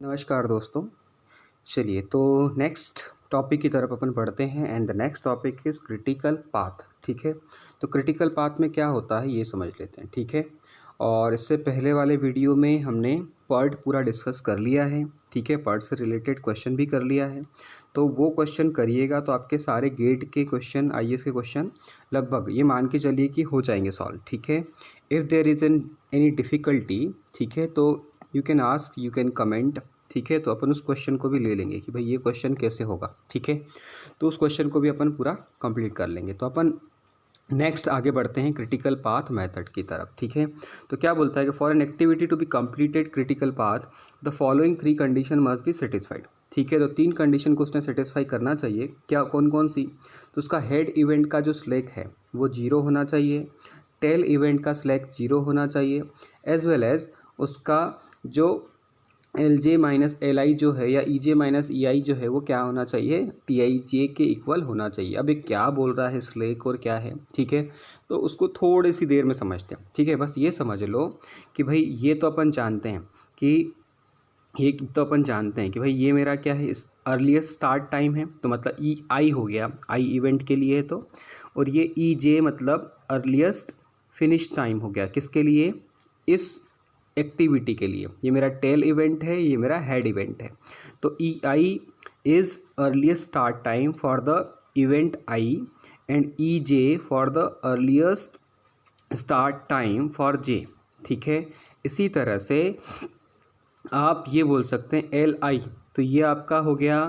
नमस्कार दोस्तों। चलिए तो नेक्स्ट टॉपिक की तरफ अपन बढ़ते हैं and the next topic is critical path. ठीक है, तो क्रिटिकल पाथ में क्या होता है ये समझ लेते हैं। ठीक है, और इससे पहले वाले वीडियो में हमने पर्ट पूरा डिस्कस कर लिया है। ठीक है, पर्ट से रिलेटेड क्वेश्चन भी कर लिया है, तो वो क्वेश्चन करिएगा तो आपके सारे गेट के क्वेश्चन, आईएएस के क्वेश्चन लगभग ये मान के चलिए कि हो जाएंगे सॉल्व। ठीक है, if there is any difficulty, ठीक है, तो you can ask, you can comment. ठीक है, तो अपन उस क्वेश्चन को भी ले लेंगे कि भाई ये क्वेश्चन कैसे होगा। ठीक है, तो उस क्वेश्चन को भी अपन पूरा कंप्लीट कर लेंगे। तो अपन नेक्स्ट आगे बढ़ते हैं क्रिटिकल पाथ मेथड की तरफ। ठीक है, तो क्या बोलता है कि for an activity to be completed critical path the following 3 condition must be satisfied. ठीक है, तो 3 कंडीशन को उसने सेटिस्फाई करना चाहिए। क्या, कौन कौन सी? तो उसका हेड इवेंट का जो स्लैक है वो 0 होना चाहिए, टेल इवेंट का स्लैक 0 होना चाहिए, एज वेल एज उसका जो एल जे माइनस एल आई जो है या ई जे माइनस ई आई जो है वो क्या होना चाहिए, टी आई जे के इक्वल होना चाहिए। अब ये क्या बोल रहा है स्लैक और क्या है? ठीक है, तो उसको थोड़ी सी देर में समझते हैं। ठीक है, बस ये समझ लो कि भाई ये तो अपन जानते हैं कि भाई ये मेरा क्या है, इस अर्लीस्ट स्टार्ट टाइम है, तो मतलब ई आई हो गया, आई इवेंट के लिए है तो, और ये ई जे मतलब अर्लीस्ट फिनिश टाइम हो गया किसके लिए, इस एक्टिविटी के लिए। ये मेरा टेल इवेंट है, ये मेरा हेड इवेंट है। तो E I is earliest start time for the event I and E J for the earliest start time for J. ठीक है, इसी तरह से आप ये बोल सकते हैं एल आई, तो ये आपका हो गया,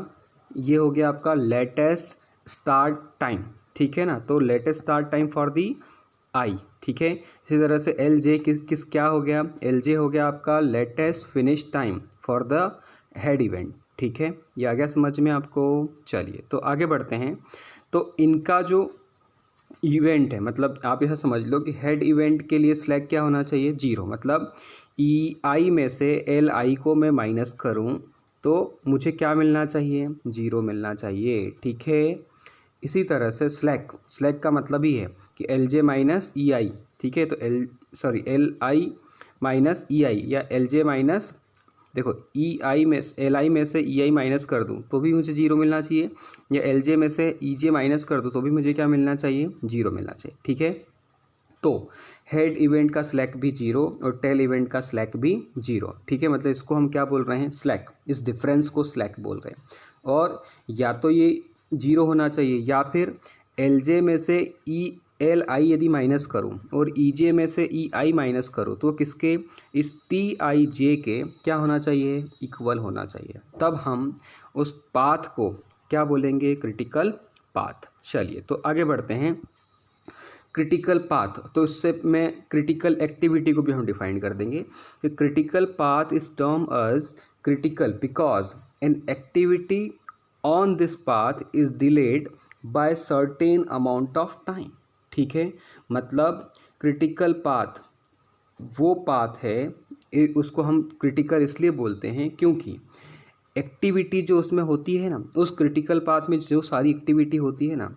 ये हो गया आपका लेटेस्ट स्टार्ट टाइम। ठीक है ना, तो latest start time for the I. ठीक है, इसी तरह से एल जे किस क्या हो गया, एल जे हो गया आपका latest finish time for the head event. ठीक है, ये आ गया समझ में आपको। चलिए तो आगे बढ़ते हैं। तो इनका जो इवेंट है, मतलब आप यह समझ लो कि हेड इवेंट के लिए स्लैक क्या होना चाहिए, 0। मतलब ई आई में से एल आई को मैं माइनस करूं तो मुझे क्या मिलना चाहिए, 0 मिलना चाहिए। ठीक है, इसी तरह से स्लैक का मतलब ही है कि एल जे माइनस ई आई। ठीक है, तो एल आई माइनस ई आई या एल जे माइनस, देखो ई आई में एल आई में से ई आई माइनस कर दूं तो भी मुझे 0 मिलना चाहिए, या एल जे में से ई जे माइनस कर दूं तो भी मुझे क्या मिलना चाहिए, 0 मिलना चाहिए। ठीक है, तो हेड इवेंट का स्लैक भी 0 और टेल इवेंट का स्लैक भी 0। ठीक है, मतलब इसको हम क्या बोल रहे हैं, स्लैक, इस डिफरेंस को स्लैक बोल रहे हैं। और या तो ये 0 होना चाहिए या फिर एल जे में से ई एल आई यदि माइनस करूं और ई जे में से ई आई माइनस करूं तो किसके, इस टी आई जे के क्या होना चाहिए, इक्वल होना चाहिए। तब हम उस पाथ को क्या बोलेंगे, क्रिटिकल पाथ। चलिए तो आगे बढ़ते हैं। क्रिटिकल पाथ, तो इससे मैं क्रिटिकल एक्टिविटी को भी हम डिफाइन कर देंगे कि critical path is term as critical because an activity on this path is delayed by certain amount of time. ठीक है, मतलब क्रिटिकल पाथ वो पाथ है, उसको हम क्रिटिकल इसलिए बोलते हैं क्योंकि एक्टिविटी जो उसमें होती है ना, उस क्रिटिकल पाथ में जो सारी एक्टिविटी होती है ना,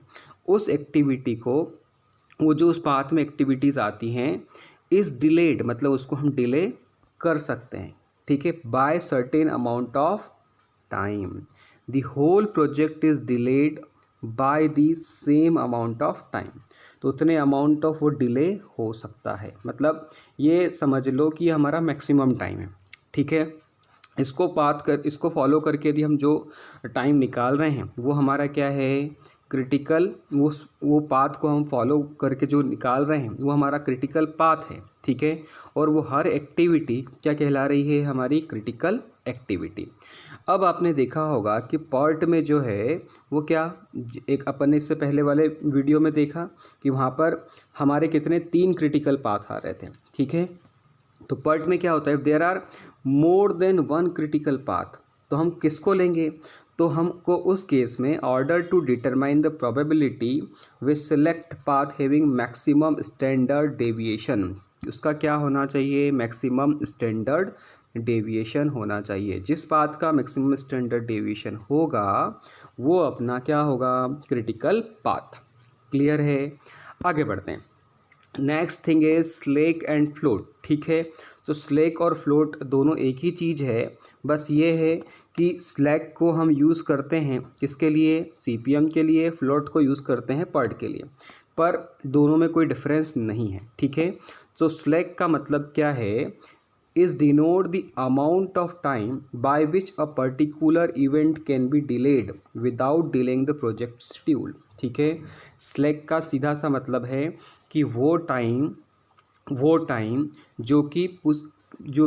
उस एक्टिविटी को, वो जो उस पाथ में एक्टिविटीज़ आती हैं इज़ डिलेड, मतलब उसको हम डिले कर सकते हैं। ठीक है, by certain amount of time the whole project is delayed by the same amount of time. तो उतने अमाउंट ऑफ वो डिले हो सकता है, मतलब ये समझ लो कि हमारा मैक्सिमम टाइम है। ठीक है, इसको फॉलो करके यदि हम जो टाइम निकाल रहे हैं वो हमारा क्या है, क्रिटिकल, वो पाथ को हम फॉलो करके जो निकाल रहे हैं वो हमारा क्रिटिकल पाथ है। ठीक है, और वो हर एक्टिविटी क्या कहला रही है, हमारी क्रिटिकल एक्टिविटी। अब आपने देखा होगा कि पार्ट में जो है वो क्या, एक अपन ने इससे पहले वाले वीडियो में देखा कि वहाँ पर हमारे कितने 3 क्रिटिकल पाथ आ रहे थे। ठीक है, तो पर्ट में क्या होता है, there are more than 1 critical path, तो हम किसको लेंगे, तो हमको उस केस में order to determine the probability we select path having maximum standard deviation, उसका क्या होना चाहिए, मैक्सिमम स्टैंडर्ड डेविएशन होना चाहिए। जिस पाथ का मैक्सिमम स्टैंडर्ड डेविएशन होगा वो अपना क्या होगा, क्रिटिकल पाथ। क्लियर है, आगे बढ़ते हैं। Next thing is slack and float. ठीक है, तो स्लैक और फ्लोट दोनों एक ही चीज़ है, बस ये है कि स्लैक को हम यूज़ करते हैं किसके लिए, सीपीएम के लिए, फ्लोट को यूज़ करते हैं पर्ट के लिए, पर दोनों में कोई डिफरेंस नहीं है, ठीक है। तो स्लैक का मतलब क्या है, is denote the amount of time by which a particular event can be delayed without delaying the project schedule, ठीक है। स्लैक का सीधा सा मतलब है कि वो टाइम जो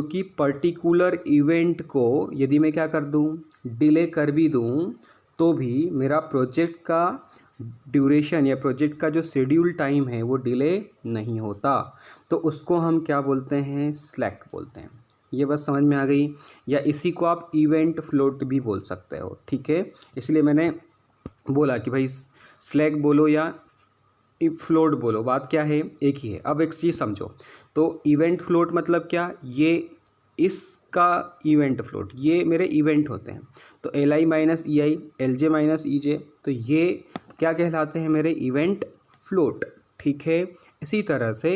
कि पर्टिकुलर इवेंट को यदि मैं क्या कर दूं, डिले कर भी दूं, तो भी मेरा प्रोजेक्ट का ड्यूरेशन या प्रोजेक्ट का जो शेड्यूल टाइम है वो डिले नहीं होता, तो उसको हम क्या बोलते हैं, स्लैक बोलते हैं। ये बस समझ में आ गई। या इसी को आप इवेंट फ्लोट भी बोल सकते हो, ठीक है। इसलिए मैंने बोला कि भाई स्लैक बोलो या फ्लोट बोलो, बात क्या है, एक ही है। अब एक चीज़ समझो, तो इवेंट फ्लोट मतलब क्या, ये इसका इवेंट फ्लोट, ये मेरे इवेंट होते हैं, तो L I minus E I, L J minus E J, तो ये क्या कहलाते हैं, मेरे इवेंट फ्लोट, ठीक है। इसी तरह से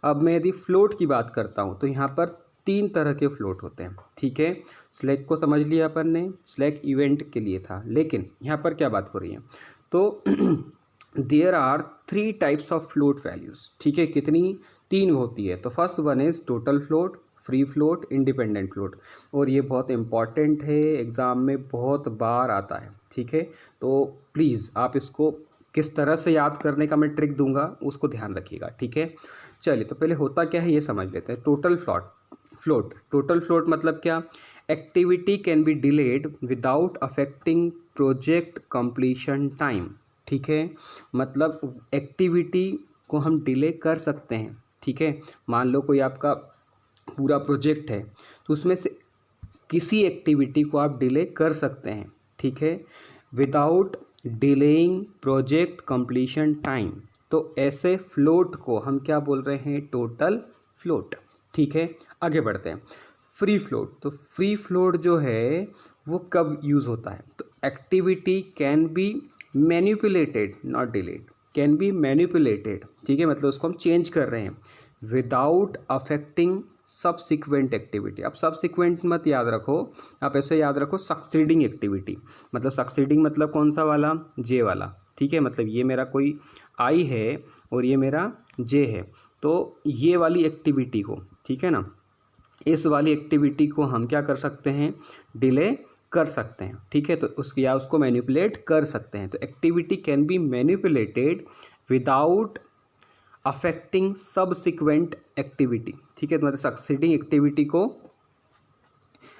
अब मैं यदि फ्लोट की बात करता हूँ तो यहाँ पर 3 तरह के फ्लोट होते हैं, ठीक है। स्लैक को समझ लिया अपन ने, स्लैक इवेंट के लिए था, लेकिन यहाँ पर क्या बात हो रही है, तो there are 3 types of float values, ठीक है। कितनी, 3 होती है। तो first one is total float, free float, independent float, और ये बहुत इंपॉर्टेंट है, एग्ज़ाम में बहुत बार आता है, ठीक है। तो प्लीज़ आप इसको किस तरह से याद करने का मैं ट्रिक दूंगा उसको ध्यान रखिएगा, ठीक है। चलिए, तो पहले होता क्या है ये समझ लेते हैं। टोटल फ्लोट मतलब क्या, activity can be delayed without affecting project completion time, ठीक है। मतलब एक्टिविटी को हम डिले कर सकते हैं, ठीक है। मान लो कोई आपका पूरा प्रोजेक्ट है, तो उसमें से किसी एक्टिविटी को आप डिले कर सकते हैं, ठीक है, without delaying project completion time. तो ऐसे फ्लोट को हम क्या बोल रहे हैं, टोटल फ्लोट, ठीक है। आगे बढ़ते हैं, फ्री फ्लोट। तो फ्री फ्लोट जो है वो कब यूज़ होता है, तो activity can be manipulated not delayed, can be manipulated, ठीक है, मतलब उसको हम चेंज कर रहे हैं, विदाउट अफेक्टिंग सबसिक्वेंट एक्टिविटी। अब सबसिक्वेंट मत याद रखो, आप ऐसे याद रखो सक्सीडिंग एक्टिविटी, मतलब सक्सीडिंग मतलब कौन सा वाला, जे वाला, ठीक है। मतलब ये मेरा कोई आई है और ये मेरा जे है, तो ये वाली एक्टिविटी को, ठीक है ना, इस वाली एक्टिविटी को हम क्या कर सकते हैं, डिले कर सकते हैं, ठीक है। तो उसको मैनिपुलेट कर सकते हैं। तो activity can be manipulated without affecting subsequent activity, ठीक है। तो मतलब सक्सीडिंग एक्टिविटी को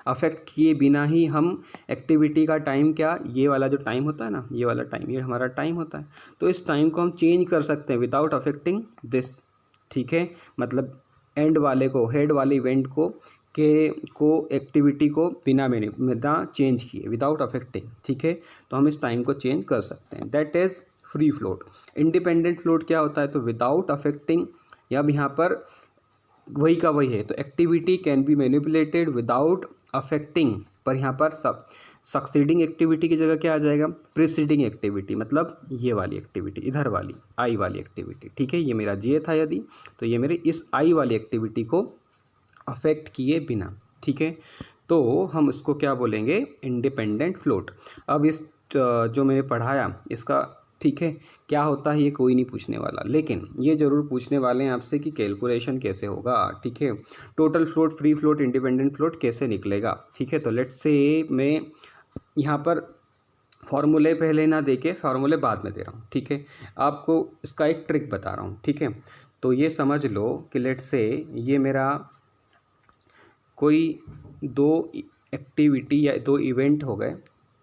अफेक्ट किए बिना ही हम एक्टिविटी का टाइम, क्या ये वाला जो टाइम होता है ना, ये वाला टाइम, ये हमारा टाइम होता है, तो इस टाइम को हम चेंज कर सकते हैं विदाउट अफेक्टिंग दिस, ठीक है। मतलब एंड वाले को, हेड वाले इवेंट को एक्टिविटी को बिना चेंज किए, विदाउट अफेक्टिंग, ठीक है। तो हम इस टाइम को चेंज कर सकते हैं, that is free float. Independent float क्या होता है, तो विदाउट अफेक्टिंग, या अब यहाँ पर वही का वही है, तो activity can be manipulated without affecting, पर यहाँ पर सक्सीडिंग एक्टिविटी की जगह क्या आ जाएगा, प्रीसीडिंग एक्टिविटी, मतलब ये वाली एक्टिविटी, इधर वाली आई वाली एक्टिविटी, ठीक है। ये मेरा जे था यदि, तो ये मेरे इस आई वाली एक्टिविटी को अफेक्ट किए बिना, ठीक है। तो हम उसको क्या बोलेंगे, इंडिपेंडेंट फ्लोट। अब इस जो मैंने पढ़ाया इसका, ठीक है, क्या होता है ये कोई नहीं पूछने वाला, लेकिन ये जरूर पूछने वाले हैं आपसे कि कैलकुलेशन कैसे होगा, ठीक है। Total float, free float, independent float कैसे निकलेगा, ठीक है। तो लेट्स से मैं यहाँ पर फॉर्मूले पहले ना देके फॉर्मूले बाद में दे रहा हूँ, ठीक है। आपको इसका एक ट्रिक बता रहा हूँ, ठीक है। तो ये समझ लो कि लेट्स से ये मेरा कोई 2 एक्टिविटी या 2 इवेंट हो गए,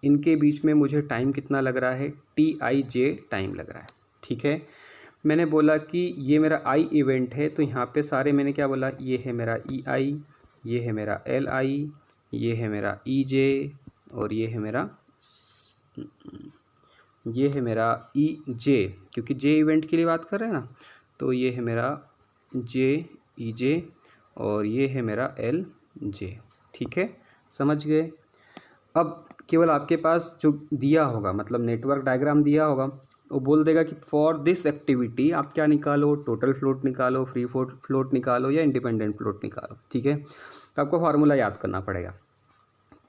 इनके बीच में मुझे टाइम कितना लग रहा है, TIJ टाइम लग रहा है, ठीक है। मैंने बोला कि ये मेरा आई इवेंट है, तो यहाँ पे सारे मैंने क्या बोला, ये है मेरा EI, ये है मेरा LI, ये है मेरा EJ, और ये है मेरा EJ, क्योंकि जे इवेंट के लिए बात कर रहे हैं ना, तो ये है मेरा EJ, और ये है मेरा LJ, ठीक है, समझ गए। अब केवल आपके पास जो दिया होगा, मतलब नेटवर्क डायग्राम दिया होगा, वो बोल देगा कि फॉर दिस एक्टिविटी आप क्या निकालो, टोटल फ्लोट निकालो, फ्री फ्लोट निकालो या इंडिपेंडेंट फ्लोट निकालो। ठीक है, तो आपको फार्मूला याद करना पड़ेगा।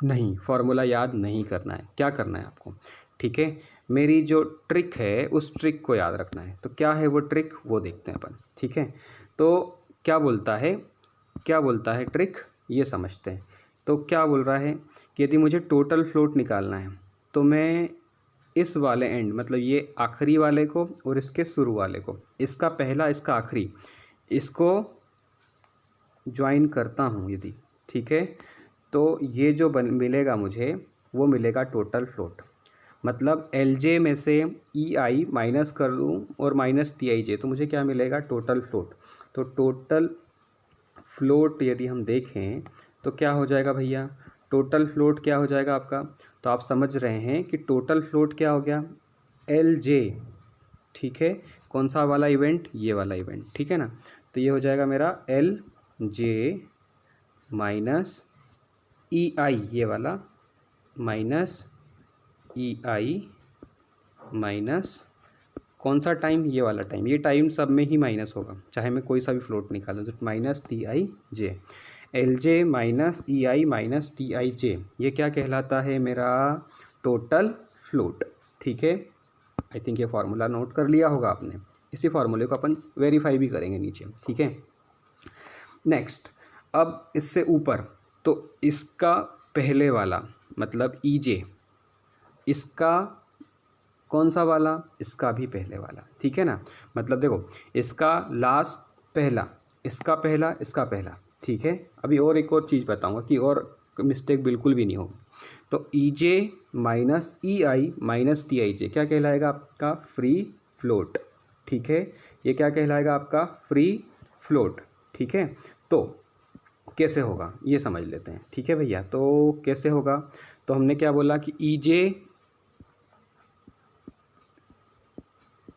नहीं, फार्मूला याद नहीं करना है, क्या करना है आपको, ठीक है, मेरी जो ट्रिक है उस ट्रिक को याद रखना है। तो क्या है वो ट्रिक, वो देखते हैं अपन। ठीक है, तो क्या बोलता है ट्रिक, ये समझते हैं। तो क्या बोल रहा है कि यदि मुझे टोटल फ्लोट निकालना है तो मैं इस वाले एंड, मतलब ये आखिरी वाले को और इसके शुरू वाले को, इसका पहला इसका आखिरी, इसको ज्वाइन करता हूँ यदि, ठीक है, तो ये जो मिलेगा मुझे वो मिलेगा टोटल फ्लोट। मतलब एल जे में से ई आई माइनस कर दूँ और माइनस टी आई जे, तो मुझे क्या मिलेगा, टोटल फ्लोट। तो टोटल फ्लोट यदि हम देखें तो क्या हो जाएगा भैया, टोटल फ्लोट क्या हो जाएगा आपका, तो आप समझ रहे हैं कि टोटल फ्लोट क्या हो गया, एल जे। ठीक है, कौन सा वाला इवेंट, ये वाला इवेंट, ठीक है ना। तो ये हो जाएगा मेरा एल जे माइनस ई आई, ये वाला माइनस ई आई माइनस कौन सा टाइम, ये वाला टाइम, ये टाइम सब में ही माइनस होगा, चाहे मैं कोई सा भी फ्लोट निकालूँ, तो minus T I J, L J minus E I minus T I J, ये क्या कहलाता है, मेरा टोटल फ्लोट। ठीक है, आई थिंक ये फार्मूला नोट कर लिया होगा आपने, इसी फार्मूले को अपन वेरीफाई भी करेंगे नीचे। ठीक है, नेक्स्ट, अब इससे ऊपर, तो इसका पहले वाला मतलब ई जे, इसका कौन सा वाला, इसका भी पहले वाला। ठीक है ना, मतलब देखो इसका लास्ट पहला, इसका पहला, इसका पहला। ठीक है, अभी और एक और चीज़ बताऊंगा कि और मिस्टेक बिल्कुल भी नहीं होगी। तो E J minus E I minus T I J क्या कहलाएगा, आपका फ्री फ्लोट। ठीक है, ये क्या कहलाएगा, आपका फ्री फ्लोट। ठीक है, तो कैसे होगा ये समझ लेते हैं। ठीक है भैया, तो कैसे होगा, तो हमने क्या बोला कि ई जे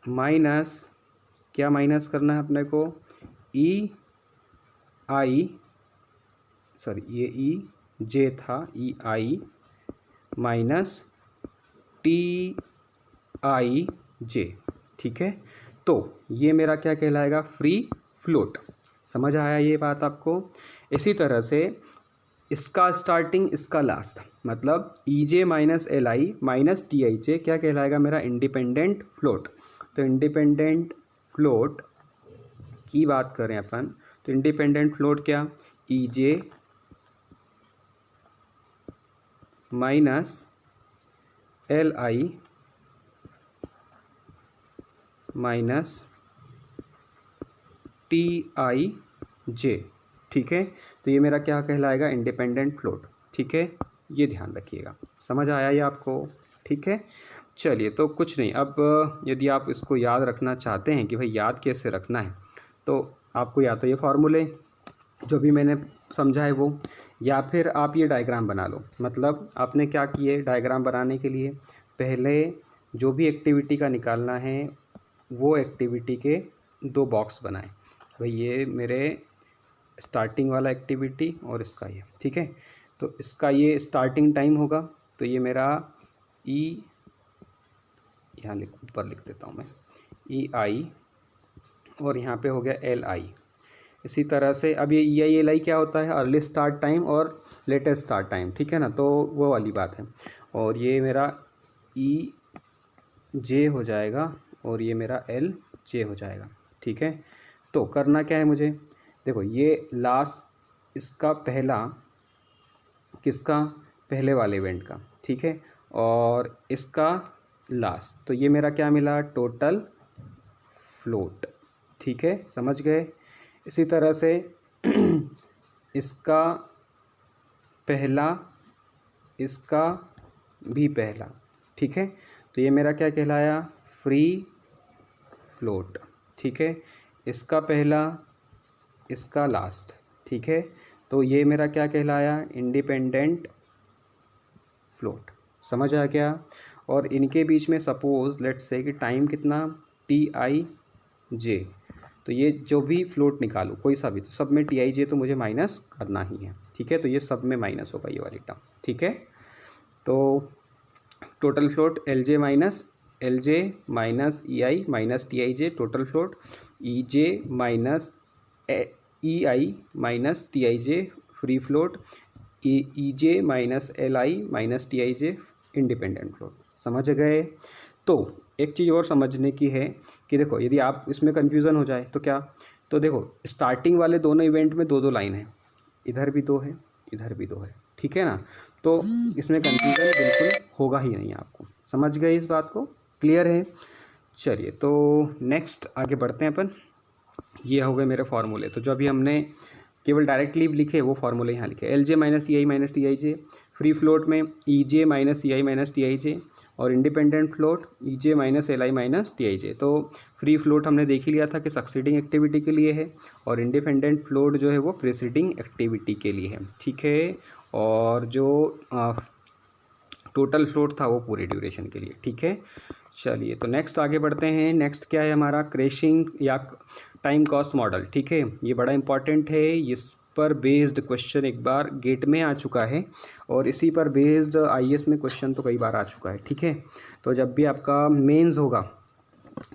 माइनस, क्या माइनस करना है अपने को, ई आई, सॉरी ये ई जे था, ई I minus T I J. ठीक है, तो ये मेरा क्या कहलाएगा, फ्री फ्लोट। समझ आया ये बात आपको। इसी तरह से इसका स्टार्टिंग, इसका लास्ट, मतलब E J minus L I minus T I J क्या कहलाएगा, मेरा इंडिपेंडेंट फ्लोट। तो इंडिपेंडेंट फ्लोट की बात करें अपन, तो इंडिपेंडेंट फ्लोट क्या, E J minus L I minus T I J. ठीक है, तो ये मेरा क्या कहलाएगा, इंडिपेंडेंट फ्लोट। ठीक है, ये ध्यान रखिएगा, समझ आया ये आपको। ठीक है, चलिए, तो कुछ नहीं, अब यदि आप इसको याद रखना चाहते हैं कि भाई याद कैसे रखना है, तो आपको या तो ये फार्मूले जो भी मैंने समझा है वो, या फिर आप ये डायग्राम बना लो। मतलब आपने क्या किए, डायग्राम बनाने के लिए पहले जो भी एक्टिविटी का निकालना है वो एक्टिविटी के 2 बॉक्स बनाए। भाई ये मेरे स्टार्टिंग वाला एक्टिविटी और इसका ये। ठीक है, तो इसका ये स्टार्टिंग टाइम होगा, तो ये मेरा ई, यहाँ ऊपर लिख देता हूँ मैं, ई आई, और यहाँ पे हो गया एल आई। इसी तरह से अब ये ई आई एल आई क्या होता है, अर्ली स्टार्ट टाइम और लेटेस्ट स्टार्ट टाइम। ठीक है ना, तो वो वाली बात है। और ये मेरा ई जे हो जाएगा और ये मेरा एल जे हो जाएगा। ठीक है, तो करना क्या है मुझे, देखो ये लास्ट, इसका पहला, किसका, पहले वाले इवेंट का। ठीक है, और इसका लास्ट, तो ये मेरा क्या मिला, टोटल फ्लोट। ठीक है, समझ गए। इसी तरह से इसका पहला, इसका भी पहला। ठीक है, तो ये मेरा क्या कहलाया, फ्री फ्लोट। ठीक है, इसका पहला, इसका लास्ट। ठीक है, तो ये मेरा क्या कहलाया, इंडिपेंडेंट फ्लोट। समझ आ गया। और इनके बीच में सपोज लेट्स से कि टाइम कितना, टी आई जे, तो ये जो भी फ्लोट निकालूँ कोई सा भी, तो सब में टी आई जे तो मुझे माइनस करना ही है। ठीक है, तो ये सब में माइनस होगा ये वाली टर्म। ठीक है, तो total float L J minus L J minus E I minus T I J total float, E J minus E I minus T I J free float, E J minus L I minus T I J independent float. समझ गए? तो एक चीज़ और समझने की है कि देखो यदि आप इसमें कन्फ्यूज़न हो जाए तो क्या, तो देखो स्टार्टिंग वाले दोनों इवेंट में दो दो लाइन है, इधर भी दो है इधर भी दो है, ठीक है ना, तो इसमें कन्फ्यूज़न बिल्कुल होगा ही नहीं आपको। समझ गए इस बात को? क्लियर है? चलिए तो नेक्स्ट आगे बढ़ते हैं अपन। ये हो गए मेरे फार्मूले, तो जो अभी हमने केवल डायरेक्टली लिखे वो फार्मूले यहाँ लिखे, L J minus E I minus T I J, free float में E J minus E I minus T I J, और independent float E J minus L I minus T I J. तो free float हमने देख ही लिया था कि succeeding activity के लिए है, और इंडिपेंडेंट फ्लोट जो है वो प्रीसीडिंग एक्टिविटी के लिए है, ठीक है, और जो टोटल फ्लोट था वो पूरी ड्यूरेशन के लिए, ठीक है। चलिए तो नेक्स्ट आगे बढ़ते हैं। नेक्स्ट क्या है हमारा, क्रेशिंग या टाइम कॉस्ट मॉडल, ठीक है, ये बड़ा इंपॉर्टेंट है, इस पर बेस्ड क्वेश्चन एक बार गेट में आ चुका है, और इसी पर बेस्ड आईएएस में क्वेश्चन तो कई बार आ चुका है, ठीक है। तो जब भी आपका मेंस होगा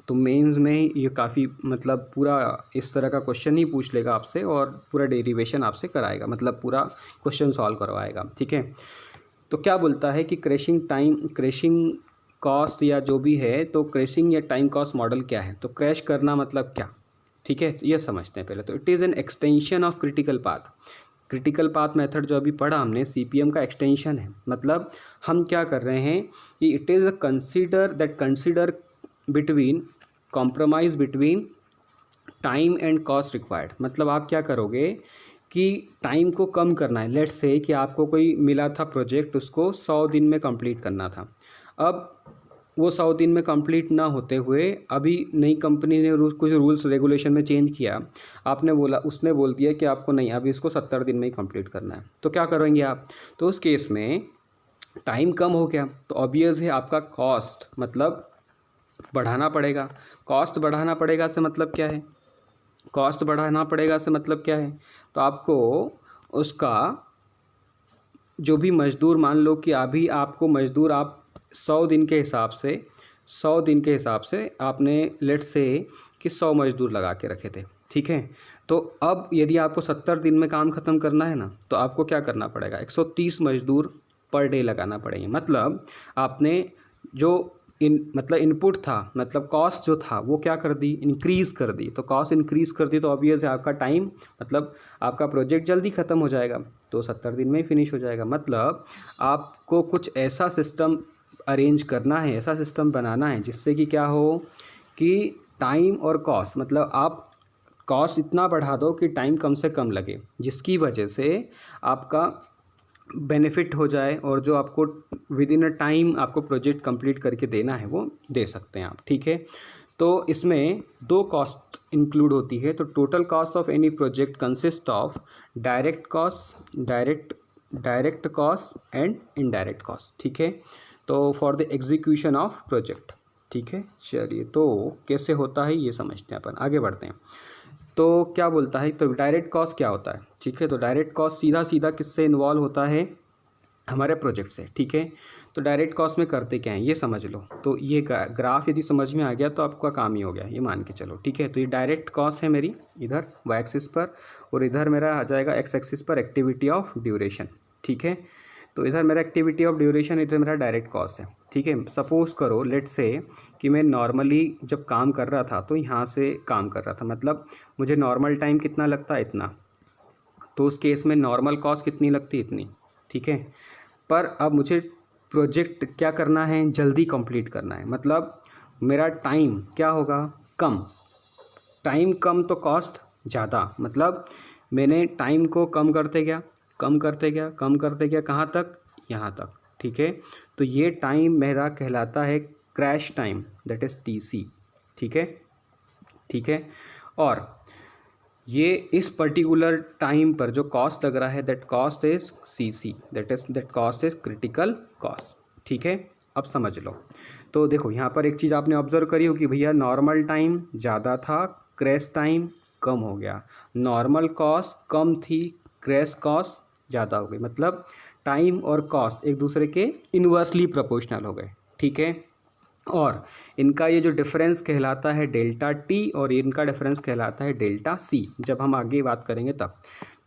तो मेंस में ये काफ़ी मतलब पूरा इस तरह का क्वेश्चन ही पूछ लेगा आपसे, और पूरा डेरिवेशन आपसे कराएगा, मतलब पूरा क्वेश्चन सॉल्व करवाएगा, ठीक है। तो क्या बोलता है कि क्रैशिंग कॉस्ट या जो भी है, तो क्रैशिंग या टाइम कॉस्ट मॉडल क्या है, तो क्रैश करना मतलब क्या, ठीक है, ये समझते हैं पहले। तो it is an extension of critical path. Critical path method जो अभी पढ़ा हमने सीपीएम का एक्सटेंशन है, मतलब हम क्या कर रहे हैं कि it is a consider between compromise between time and cost required. मतलब आप क्या करोगे कि टाइम को कम करना है। लेट्स से कि आपको कोई मिला था प्रोजेक्ट, उसको 100 दिन में कंप्लीट करना था, अब वो 100 दिन में कंप्लीट ना होते हुए अभी नई कंपनी ने कुछ रूल्स रेगुलेशन में चेंज किया, आपने बोला, उसने बोल दिया कि आपको नहीं, अभी इसको 70 दिन में ही कंप्लीट करना है, तो क्या करेंगे आप, तो उस केस में टाइम कम हो गया, तो ऑब्वियस है आपका कॉस्ट मतलब बढ़ाना पड़ेगा। कॉस्ट बढ़ाना पड़ेगा से मतलब क्या है, कॉस्ट बढ़ाना पड़ेगा से मतलब क्या है, तो आपको उसका जो भी मजदूर, मान लो कि अभी आपको मजदूर आप 100 दिन के हिसाब से आपने लेट से कि 100 मजदूर लगा के रखे थे, ठीक है। तो अब यदि आपको 70 दिन में काम ख़त्म करना है ना, तो आपको क्या करना पड़ेगा, 130 मजदूर पर डे लगाना पड़ेंगे। मतलब आपने जो इनपुट था, मतलब कॉस्ट जो था वो क्या कर दी, इंक्रीज़ कर दी। तो कॉस्ट इंक्रीज़ कर दी तो ऑब्वियस है आपका टाइम, मतलब आपका प्रोजेक्ट जल्दी ख़त्म हो जाएगा, तो 70 दिन में ही फिनिश हो जाएगा। मतलब आपको कुछ ऐसा सिस्टम अरेंज करना है, ऐसा सिस्टम बनाना है जिससे कि क्या हो कि टाइम और कॉस्ट, मतलब आप कॉस्ट इतना बढ़ा दो कि टाइम कम से कम लगे, जिसकी वजह से आपका बेनिफिट हो जाए, और जो आपको विद इन अ टाइम आपको प्रोजेक्ट कंप्लीट करके देना है वो दे सकते हैं आप, ठीक है। तो इसमें दो कॉस्ट इंक्लूड होती है। तो total cost of any project consist of direct cost and indirect cost, ठीक है, तो for the execution of project, ठीक है। चलिए तो कैसे होता है ये समझते हैं अपन, आगे बढ़ते हैं। तो क्या बोलता है, तो डायरेक्ट कॉस्ट क्या होता है, ठीक है, तो डायरेक्ट कॉस्ट सीधा सीधा किससे इन्वॉल्व होता है, हमारे प्रोजेक्ट से, ठीक है। तो डायरेक्ट कॉस्ट में करते क्या है ये समझ लो। तो ये ग्राफ यदि समझ में आ गया तो आपका काम ही हो गया, ये मान के चलो, ठीक है। तो ये डायरेक्ट कॉस्ट है मेरी इधर वाई एक्सिस पर, और इधर मेरा आ जाएगा एक्स एक्सिस पर एक्टिविटी ऑफ ड्यूरेशन, ठीक है। तो इधर मेरा एक्टिविटी ऑफ ड्यूरेशन, इधर मेरा डायरेक्ट कॉस्ट है, ठीक है। सपोज करो लेट से कि मैं नॉर्मली जब काम कर रहा था तो यहाँ से काम कर रहा था, मतलब मुझे नॉर्मल टाइम कितना लगता है, इतना, तो उस केस में नॉर्मल कॉस्ट कितनी लगती है, इतनी, ठीक है। पर अब मुझे प्रोजेक्ट क्या करना है, जल्दी कंप्लीट करना है, मतलब मेरा टाइम क्या होगा, कम, टाइम कम तो कॉस्ट ज़्यादा। मतलब मैंने टाइम को कम करते गया कहाँ तक, यहाँ तक, ठीक है। तो ये टाइम मेरा कहलाता है crash time, that is TC, ठीक है। और ये इस पर्टिकुलर टाइम पर जो कॉस्ट लग रहा है, that cost is CC, that cost is critical cost, ठीक है। अब समझ लो। तो देखो यहाँ पर एक चीज़ आपने ऑब्जर्व करी हो कि भैया नॉर्मल टाइम ज़्यादा था, क्रैश टाइम कम हो गया, नॉर्मल कॉस्ट कम थी, क्रैश कॉस्ट ज़्यादा हो गई, मतलब टाइम और कॉस्ट एक दूसरे के इन्वर्सली प्रोपोर्शनल हो गए, ठीक है। और इनका ये जो डिफरेंस कहलाता है डेल्टा टी और इनका डिफरेंस कहलाता है डेल्टा सी, जब हम आगे बात करेंगे तब।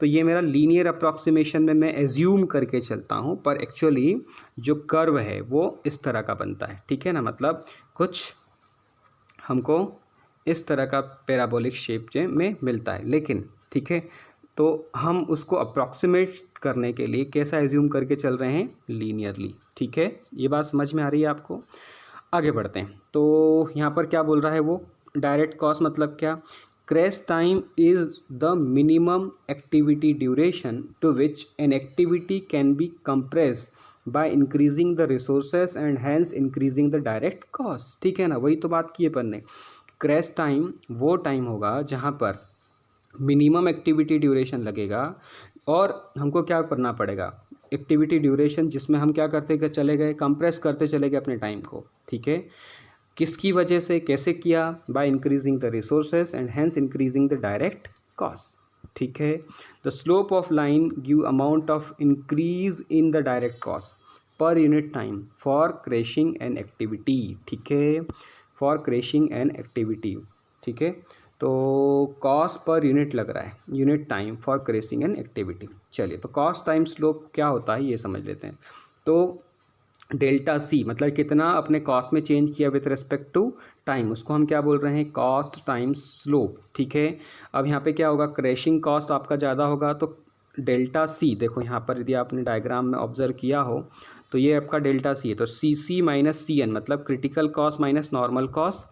तो ये मेरा लीनियर अप्रॉक्सीमेशन में मैं एज्यूम करके चलता हूँ, पर एक्चुअली जो कर्व है वो इस तरह का बनता है, ठीक है ना, मतलब कुछ हमको इस तरह का पैराबोलिक शेप में मिलता है, लेकिन ठीक है, तो हम उसको अप्रॉक्सीमेट करने के लिए कैसा एज्यूम करके चल रहे हैं, लीनियरली, ठीक है। ये बात समझ में आ रही है आपको? आगे बढ़ते हैं। तो यहाँ पर क्या बोल रहा है वो, डायरेक्ट कॉस्ट मतलब क्या, crash time is the minimum activity duration to which an activity can be compressed by increasing the resources and hence increasing the direct cost, ठीक है ना, वही तो बात की है अपन ने। क्रैश टाइम वो टाइम होगा जहाँ पर मिनिमम एक्टिविटी ड्यूरेशन लगेगा और हमको क्या करना पड़ेगा, एक्टिविटी ड्यूरेशन जिसमें हम क्या करते चले गए, कंप्रेस करते चले गए अपने टाइम को, ठीक है। किसकी वजह से, कैसे किया, by increasing the resources and hence increasing the direct cost, ठीक है। The slope of line give amount of increase in the direct cost per unit time for crashing an activity, ठीक है, फॉर क्रैशिंग एन एक्टिविटी, ठीक है। तो cost per unit लग रहा है, unit time for crashing an activity. चलिए, तो कॉस्ट टाइम स्लोप क्या होता है ये समझ लेते हैं। तो डेल्टा सी मतलब कितना अपने कॉस्ट में चेंज किया विथ रिस्पेक्ट टू टाइम, उसको हम क्या बोल रहे हैं, कॉस्ट टाइम स्लोप, ठीक है। अब यहाँ पे क्या होगा, क्रैशिंग कॉस्ट आपका ज़्यादा होगा तो डेल्टा सी, देखो यहाँ पर यदि आपने डायग्राम में ऑब्जर्व किया हो तो ये आपका डेल्टा सी है, तो सी सी माइनस सी एन मतलब critical cost minus normal cost,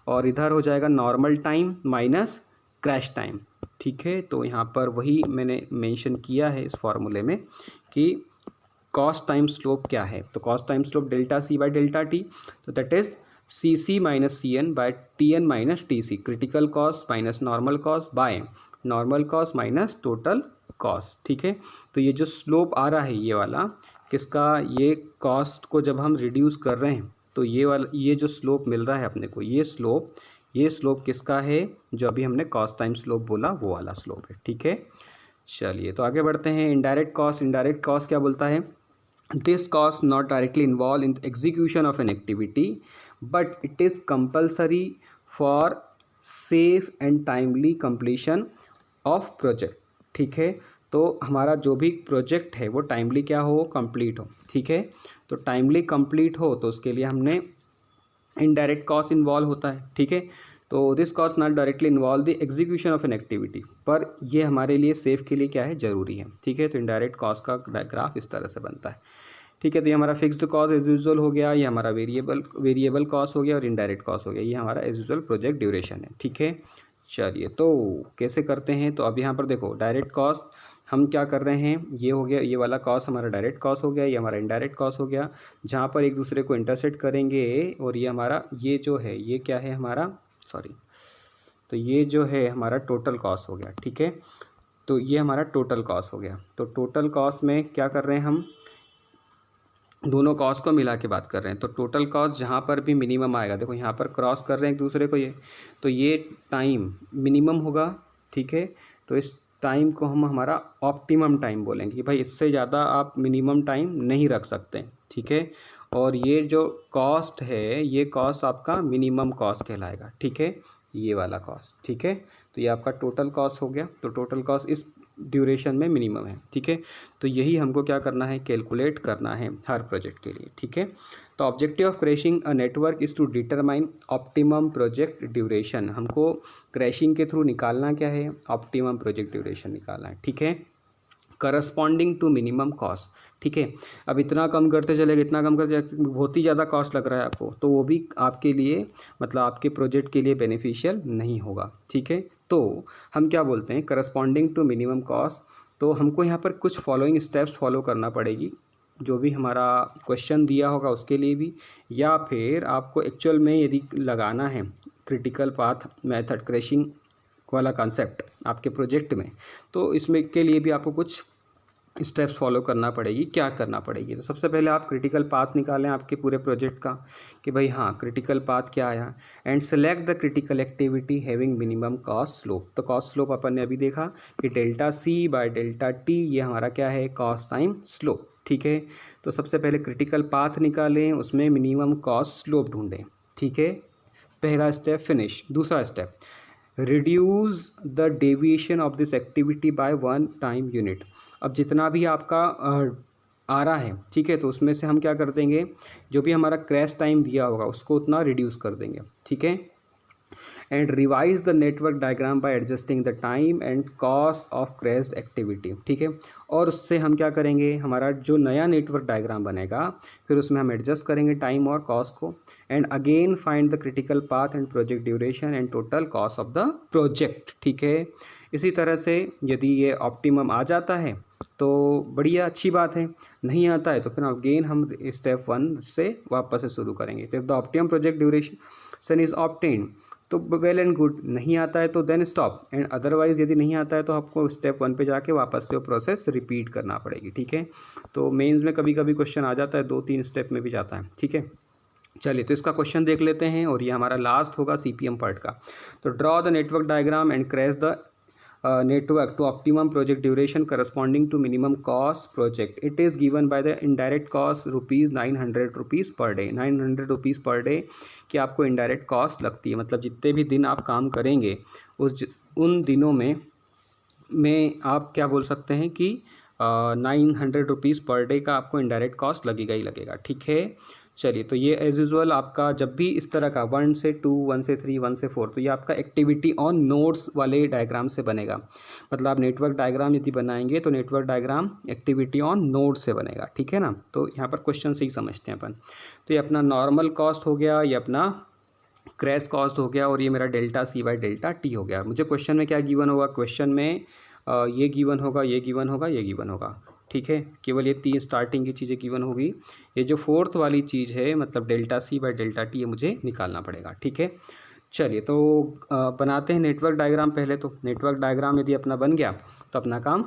और इधर हो जाएगा normal time minus crash time, ठीक है। तो यहाँ पर वही मैंने मेंशन किया है इस फॉर्मूले में कि कॉस्ट टाइम स्लोप क्या है, तो cost time slope delta C by delta T, तो that is C C minus C N by T N minus T C, critical cost minus normal cost by normal cost minus total cost, ठीक है। तो ये जो slope आ रहा है ये वाला किसका, ये कॉस्ट को जब हम रिड्यूस कर रहे हैं तो ये वाला, ये जो स्लोप मिल रहा है अपने को, ये स्लोप किसका है, जो अभी हमने कॉस्ट टाइम स्लोप बोला वो वाला स्लोप है, ठीक है। चलिए, तो आगे बढ़ते हैं। इनडायरेक्ट कॉस्ट क्या बोलता है, this cost not directly involved in execution of an activity but it is compulsory for safe and timely completion of project, ठीक है। तो हमारा जो भी प्रोजेक्ट है वो टाइमली क्या हो, कंप्लीट हो, ठीक है। तो टाइमली कंप्लीट हो तो उसके लिए हमने इनडायरेक्ट कॉस्ट इन्वॉल्व होता है, ठीक है। तो this cost not directly involve the execution of an activity, पर ये हमारे लिए सेफ के लिए क्या है, ज़रूरी है, ठीक है। तो इनडायरेक्ट कॉस्ट का ग्राफ इस तरह से बनता है, ठीक है। तो ये हमारा फिक्स्ड कॉस्ट एज यूजुअल हो गया, ये हमारा वेरिएबल कॉस्ट हो गया और इनडायरेक्ट कॉस्ट हो गया, ये हमारा एज यूजुअल प्रोजेक्ट ड्यूरेशन है, ठीक है। चलिए, तो कैसे करते हैं, तो अब यहाँ पर देखो डायरेक्ट कॉस्ट हम क्या कर रहे हैं, ये हो गया, ये वाला कॉस्ट हमारा डायरेक्ट कॉस्ट हो गया, ये हमारा इनडायरेक्ट कॉस्ट हो गया, जहाँ पर एक दूसरे को इंटरसेक्ट करेंगे, और ये हमारा ये जो है ये क्या है हमारा, सॉरी, तो ये जो है हमारा टोटल कॉस्ट हो गया, ठीक है। तो ये हमारा टोटल कॉस्ट हो गया। तो टोटल कॉस्ट में क्या कर रहे हैं, हम दोनों कॉस्ट को मिला के बात कर रहे हैं। तो टोटल कॉस्ट जहाँ पर भी मिनिमम आएगा, देखो यहाँ पर क्रॉस कर रहे हैं एक दूसरे को, ये तो ये टाइम मिनिमम होगा, ठीक है। तो इस टाइम को हम हमारा ऑप्टिमम टाइम बोलेंगे कि भाई इससे ज़्यादा आप मिनिमम टाइम नहीं रख सकते, ठीक है। और ये जो कॉस्ट है ये कॉस्ट आपका मिनिमम कॉस्ट कहलाएगा, ठीक है, ये वाला कॉस्ट, ठीक है। तो ये आपका टोटल कॉस्ट हो गया। तो टोटल कॉस्ट इस ड्यूरेशन में मिनिमम है, ठीक है। तो यही हमको क्या करना है, कैलकुलेट करना है हर प्रोजेक्ट के लिए, ठीक है। तो objective of crashing a network is to determine optimum project duration, हमको क्रैशिंग के थ्रू निकालना क्या है, ऑप्टिमम प्रोजेक्ट ड्यूरेशन निकालना है, ठीक है, करस्पॉन्डिंग टू मिनिमम कॉस्ट, ठीक है। अब इतना कम करते चलेगा, इतना कम करते बहुत ही ज़्यादा कॉस्ट लग रहा है आपको, तो वो भी आपके लिए मतलब आपके प्रोजेक्ट के लिए बेनिफिशियल नहीं होगा, ठीक है। तो हम क्या बोलते हैं, करस्पॉन्डिंग टू मिनिमम कॉस्ट, तो हमको यहाँ पर कुछ फॉलोइंग स्टेप्स फॉलो करना पड़ेगी, जो भी हमारा क्वेश्चन दिया होगा उसके लिए भी, या फिर आपको एक्चुअल में यदि लगाना है क्रिटिकल पाथ मेथड क्रैशिंग वाला कॉन्सेप्ट आपके प्रोजेक्ट में, तो इसमें के लिए भी आपको कुछ स्टेप्स फॉलो करना पड़ेगी। क्या करना पड़ेगी, तो सबसे पहले आप क्रिटिकल पाथ निकालें आपके पूरे प्रोजेक्ट का कि भाई हाँ क्रिटिकल पाथ क्या आया, and select the critical activity having minimum cost slope. तो कॉस्ट स्लोप अपन ने अभी देखा कि delta C by delta T, ये हमारा क्या है, कॉस्ट टाइम स्लोप, ठीक है। तो सबसे पहले क्रिटिकल पाथ निकालें, उसमें मिनिमम कॉस्ट स्लोप ढूंढें, ठीक है, पहला स्टेप फिनिश। दूसरा step, reduce the deviation of this activity by 1 time unit. अब जितना भी आपका आ रहा है, ठीक है, तो उसमें से हम क्या कर देंगे, जो भी हमारा क्रैश टाइम दिया होगा उसको उतना रिड्यूस कर देंगे, ठीक है। And revise the network diagram bye adjusting the time and cost of crashed activity, ठीक है। और उससे हम क्या करेंगे, हमारा जो नया नेटवर्क डायग्राम बनेगा फिर उसमें हम एडजस्ट करेंगे टाइम और कॉस्ट को। And again find the critical path and project duration and total cost of the project, ठीक है। इसी तरह से यदि ये ऑप्टिमम आ जाता है तो बढ़िया, अच्छी बात है, नहीं आता है तो फिर अगेन हम स्टेप 1 से वापस से शुरू करेंगे। तो the optimum project duration is obtained तो वेल एंड गुड, नहीं आता है तो देन स्टॉप, एंड अदरवाइज यदि नहीं आता है तो आपको स्टेप 1 पे जाके वापस से वो प्रोसेस रिपीट करना पड़ेगी, ठीक है। तो मेंस में कभी कभी क्वेश्चन आ जाता है 2-3 स्टेप में भी जाता है, ठीक है। चलिए, तो इसका क्वेश्चन देख लेते हैं और ये हमारा लास्ट होगा सीपीएम पार्ट का। तो draw the network diagram and crash the network to optimum project duration corresponding to minimum cost project. It is given by the indirect cost rupees 900 rupees per day. 900 rupees per day कि आपको indirect cost लगती है, मतलब जितने भी दिन आप काम करेंगे उन दिनों में आप क्या बोल सकते हैं कि 900 रुपीज़ पर डे का आपको इनडायरेक्ट कॉस्ट लगेगा ही लगेगा, ठीक है। चलिए, तो ये एज यूजुअल आपका जब भी इस तरह का 1 से 2, 1 से 3, 1 से 4, तो ये आपका एक्टिविटी ऑन नोड्स वाले डायग्राम से बनेगा। मतलब आप नेटवर्क डायग्राम यदि बनाएंगे तो network diagram activity on node से बनेगा, ठीक है ना। तो यहाँ पर क्वेश्चन से ही समझते हैं अपन। तो ये अपना नॉर्मल कॉस्ट हो गया, ये अपना क्रैश कॉस्ट हो गया, और ये मेरा delta C by delta T हो गया। मुझे क्वेश्चन में क्या गिवन होगा, क्वेश्चन में ये गिवन होगा, ये गिवन होगा, ये गिवन होगा, ठीक है। केवल ये 3 स्टार्टिंग की चीज़ें गिवन होगी। ये जो 4th वाली चीज़ है मतलब delta C by delta T, ये मुझे निकालना पड़ेगा, ठीक है। चलिए, तो बनाते हैं नेटवर्क डायग्राम। पहले तो नेटवर्क डायग्राम यदि अपना बन गया तो अपना काम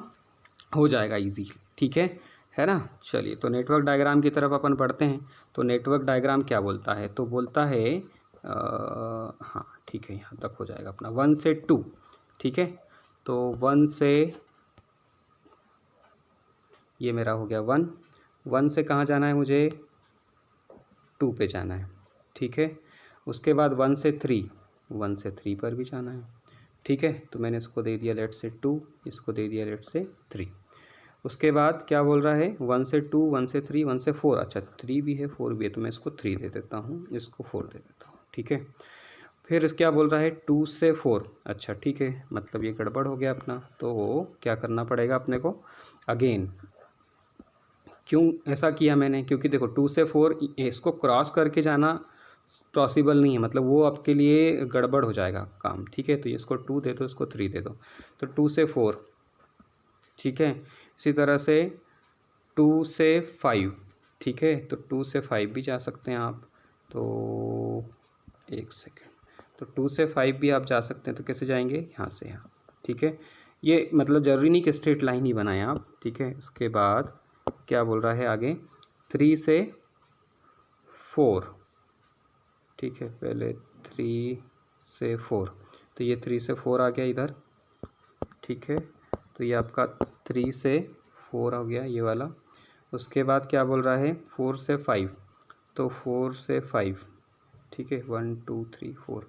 हो जाएगा ईजी, ठीक है ना। चलिए, तो नेटवर्क डायग्राम की तरफ अपन बढ़ते हैं। तो नेटवर्क डायग्राम क्या बोलता है, तो बोलता है हाँ ठीक है, यहाँ तक हो जाएगा अपना 1 से 2, ठीक है। तो 1 से ये मेरा हो गया 1 से कहाँ जाना है मुझे, 2 पे जाना है, ठीक है। उसके बाद 1 से 3 पर भी जाना है, ठीक है। तो मैंने इसको दे दिया लेट से 2, इसको दे दिया लेट से 3। उसके बाद क्या बोल रहा है, 1 से 2, 1 से 3, 1 से 4, अच्छा 3 भी है 4 भी है, तो मैं इसको 3 दे देता हूँ, इसको 4 दे देता हूँ, ठीक है। फिर क्या बोल रहा है 2 से 4, अच्छा ठीक है, मतलब ये गड़बड़ हो गया अपना। तो क्या करना पड़ेगा अपने को अगेन, क्यों ऐसा किया मैंने, क्योंकि देखो 2 से 4 इसको क्रॉस करके जाना पॉसिबल नहीं है, मतलब वो आपके लिए गड़बड़ हो जाएगा काम, ठीक है। तो इसको 2 दे दो, इसको 3 दे दो, तो 2 से 4, ठीक है। इसी तरह से 2 से 5, ठीक है, तो 2 से 5 भी जा सकते हैं आप। तो एक सेकेंड, तो 2 से 5 भी आप जा सकते हैं। तो कैसे जाएंगे, यहाँ से यहाँ, ठीक है। ये मतलब ज़रूरी नहीं कि स्ट्रेट लाइन ही बनाएं आप, ठीक है। उसके बाद क्या बोल रहा है आगे, 3 से 4, ठीक है, पहले 3 से 4, तो ये 3 से 4 आ गया इधर, ठीक है। तो ये आपका 3 से 4 हो गया ये वाला। उसके बाद क्या बोल रहा है 4 से 5, तो 4 से 5, ठीक है, 1 2 3 4,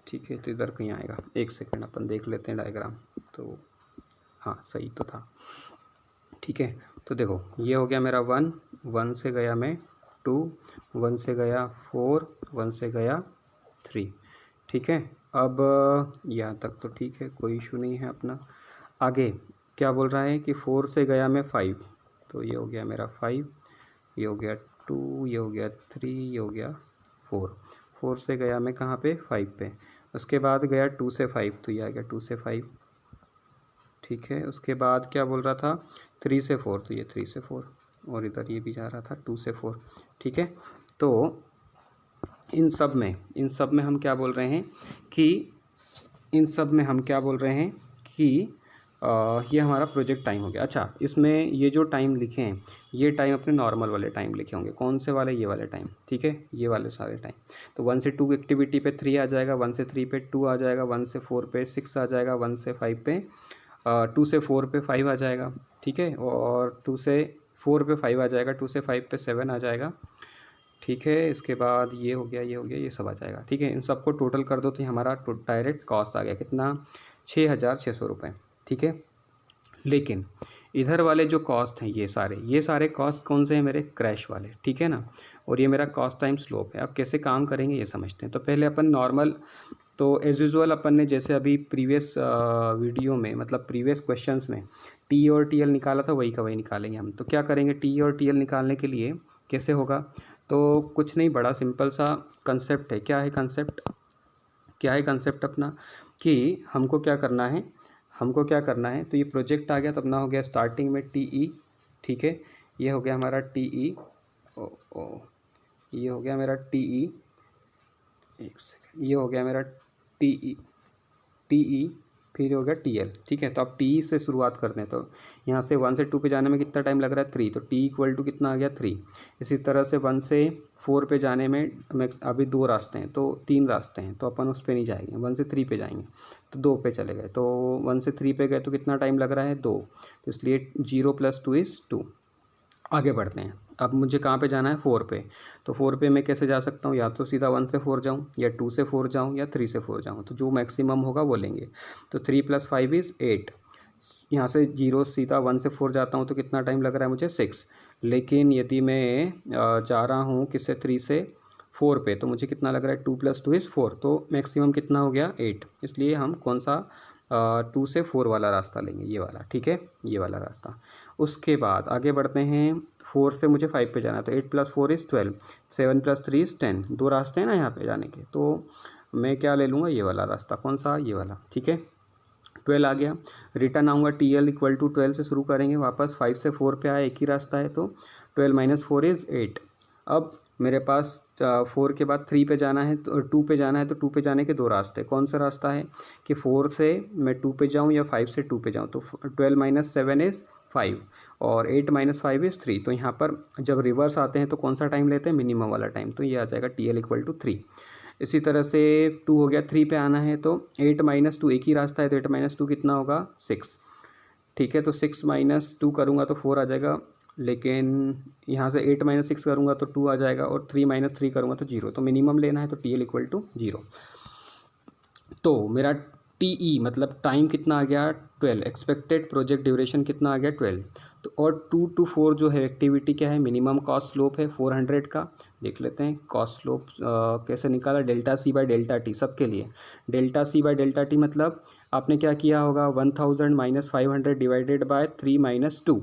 ठीक है। तो इधर कहीं आएगा, एक सेकंड अपन देख लेते हैं डायग्राम। तो हाँ सही तो था, ठीक है। तो देखो ये हो गया मेरा 1 से गया मैं 2, 1 से गया 4, 1 से गया 3, ठीक है। अब यहाँ तक तो ठीक है, कोई इशू नहीं है अपना। आगे क्या बोल रहा है कि 4 से गया मैं 5, तो ये हो गया मेरा 5, ये हो गया 2, ये हो गया 3, ये हो गया 4 से गया मैं कहाँ पे, 5 पे। उसके बाद गया 2 से 5, तो ये आ गया 2 से 5, ठीक है। उसके बाद क्या बोल रहा था 3 से 4, तो ये 3 से 4, और इधर ये भी जा रहा था 2 से 4, ठीक है। तो इन सब में हम क्या बोल रहे हैं कि ये हमारा प्रोजेक्ट टाइम हो गया। अच्छा, इसमें ये जो टाइम लिखे हैं ये टाइम अपने नॉर्मल वाले टाइम लिखे होंगे, कौन से वाले, ये वाले टाइम, ठीक है, ये वाले सारे टाइम। तो 1 से 2 एक्टिविटी पे 3 आ जाएगा, 1 से 3 पे 2 आ जाएगा, 1 से 4 पे 6 आ जाएगा, 1 से 5 पे 2 से 4 पे 5 आ जाएगा, ठीक है। और 2 से 4 पे 5 आ जाएगा, 2 से 5 पे 7 आ जाएगा, ठीक है। इसके बाद ये हो गया, ये हो गया, ये सब आ जाएगा। ठीक है, इन सबको टोटल कर दो तो हमारा डायरेक्ट कॉस्ट आ गया कितना, 6,600 रुपये। ठीक है, लेकिन इधर वाले जो कॉस्ट हैं ये सारे कॉस्ट कौन से हैं मेरे, क्रैश वाले। ठीक है ना, और ये मेरा कॉस्ट टाइम स्लोप है। अब कैसे काम करेंगे ये समझते हैं। तो पहले अपन नॉर्मल, तो एज यूजुअल अपन ने जैसे अभी प्रीवियस वीडियो में, मतलब प्रीवियस क्वेश्चंस में टी और टी एल निकाला था, वही का वही निकालेंगे हम। तो क्या करेंगे, टी और टी एल निकालने के लिए कैसे होगा, तो कुछ नहीं, बड़ा सिंपल सा कंसेप्ट है। क्या है कंसेप्ट, क्या है कंसेप्ट अपना, कि हमको क्या करना है, हमको क्या करना है। तो ये प्रोजेक्ट आ गया, तो अपना हो गया स्टार्टिंग में टी ई। ठीक है, ये हो गया हमारा टी ई, ये हो गया मेरा टी ई, एक सेकेंड, ये हो गया मेरा टी ई, फिर हो गया टी एल। ठीक है, तो आप टी ई से शुरुआत करते हैं। तो यहाँ से 1 से 2 पे जाने में कितना टाइम लग रहा है, 3। तो टी इक्वल टू कितना आ गया, 3। इसी तरह से 1 से 4 पे जाने में अभी 2 रास्ते हैं, तो 3 रास्ते हैं, तो अपन उस पर नहीं जाएंगे, 1 से 3 पे जाएंगे, तो 2 पे चले गए। तो 1 से 3 पे गए तो कितना टाइम लग रहा है, 2। तो इसलिए 0 + 2 = 2। आगे बढ़ते हैं। अब मुझे कहाँ पे जाना है, 4 पे। तो 4 पे मैं कैसे जा सकता हूँ, या तो सीधा 1 से 4 जाऊँ, या 2 से 4 जाऊँ, या 3 से 4 जाऊँ। तो जो मैक्सिमम होगा वो लेंगे। तो 3 + 5 = 8। यहाँ से 0 सीधा 1 से 4 जाता हूँ तो कितना टाइम लग रहा है मुझे, 6। लेकिन यदि मैं जा रहा हूँ किससे, 3 से 4 पे, तो मुझे कितना लग रहा है, 2 + 2 = 4। तो मैक्सिमम कितना हो गया, 8। इसलिए हम कौन सा 2 से 4 वाला रास्ता लेंगे, ये वाला। ठीक है, ये वाला रास्ता। उसके बाद आगे बढ़ते हैं। 4 से मुझे 5 पे जाना है, तो 8 + 4 = 12, 7 + 3 = 10। 2 रास्ते हैं ना यहाँ पे जाने के, तो मैं क्या ले लूँगा, ये वाला रास्ता। कौन सा, ये वाला। ठीक है, 12 आ गया। रिटर्न आऊँगा, टी एल इक्वल टू 12 से शुरू करेंगे वापस। 5 से 4 पे आया, एक ही रास्ता है, तो 12 - 4 = 8। अब मेरे पास 4 के बाद 3 पे जाना है, तो 2 पे जाना है। तो 2 पे जाने के 2 रास्ते, कौन सा रास्ता है कि 4 से मैं 2 पे जाऊँ या 5 से 2 पे जाऊँ। तो 12 - 7 = 5, और 8 - 5 = 3। तो यहाँ पर जब रिवर्स आते हैं तो कौन सा टाइम लेते हैं, मिनिमम वाला टाइम। तो ये आ जाएगा टी एल इक्वल टू 3। इसी तरह से 2 हो गया, 3 पे आना है, तो 8 - 2 एक ही रास्ता है, तो 8 - 2 कितना होगा, 6। ठीक है, तो 6 - 2 करूँगा तो 4 आ जाएगा, लेकिन यहाँ से 8 - 6 करूँगा तो 2 आ जाएगा, और 3 - 3 करूँगा तो 0। तो मिनिमम लेना है, तो टी एल इक्वल टू 0। तो मेरा टी ई मतलब टाइम कितना आ गया, 12। एक्सपेक्टेड प्रोजेक्ट ड्यूरेशन कितना आ गया, 12। तो और 2 to 4 जो है एक्टिविटी क्या है, मिनिमम कॉस्ट स्लोप है 400 का। देख लेते हैं कॉस्ट स्लोप कैसे निकाला, delta C by delta T सबके लिए। Delta C by delta T मतलब आपने क्या किया होगा, 1000 - 500 डिवाइडेड बाय 3 - 2,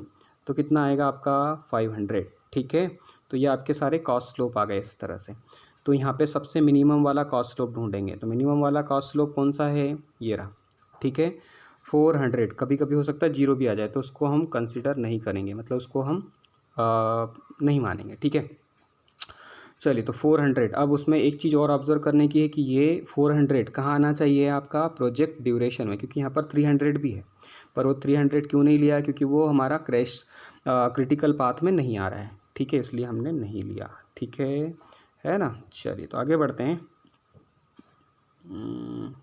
तो कितना आएगा आपका 500। ठीक है, तो ये आपके सारे कॉस्ट स्लोप आ गए इस तरह से। तो यहाँ पे सबसे मिनिमम वाला कॉस्ट स्लोप ढूंढेंगे। तो मिनिमम वाला कॉस्ट स्लोप कौन सा है, ये रहा। ठीक है, 400। कभी कभी हो सकता है 0 भी आ जाए, तो उसको हम कंसिडर नहीं करेंगे, मतलब उसको हम नहीं मानेंगे। ठीक है, चलिए, तो 400। अब उसमें एक चीज़ और ऑब्जर्व करने की है कि ये 400 कहाँ आना चाहिए आपका, प्रोजेक्ट ड्यूरेशन में, क्योंकि यहाँ पर 300 भी है। पर वो 300 क्यों नहीं लिया, क्योंकि वो हमारा क्रैश क्रिटिकल पाथ में नहीं आ रहा है। ठीक है, इसलिए हमने नहीं लिया। ठीक है ना। चलिए, तो आगे बढ़ते हैं।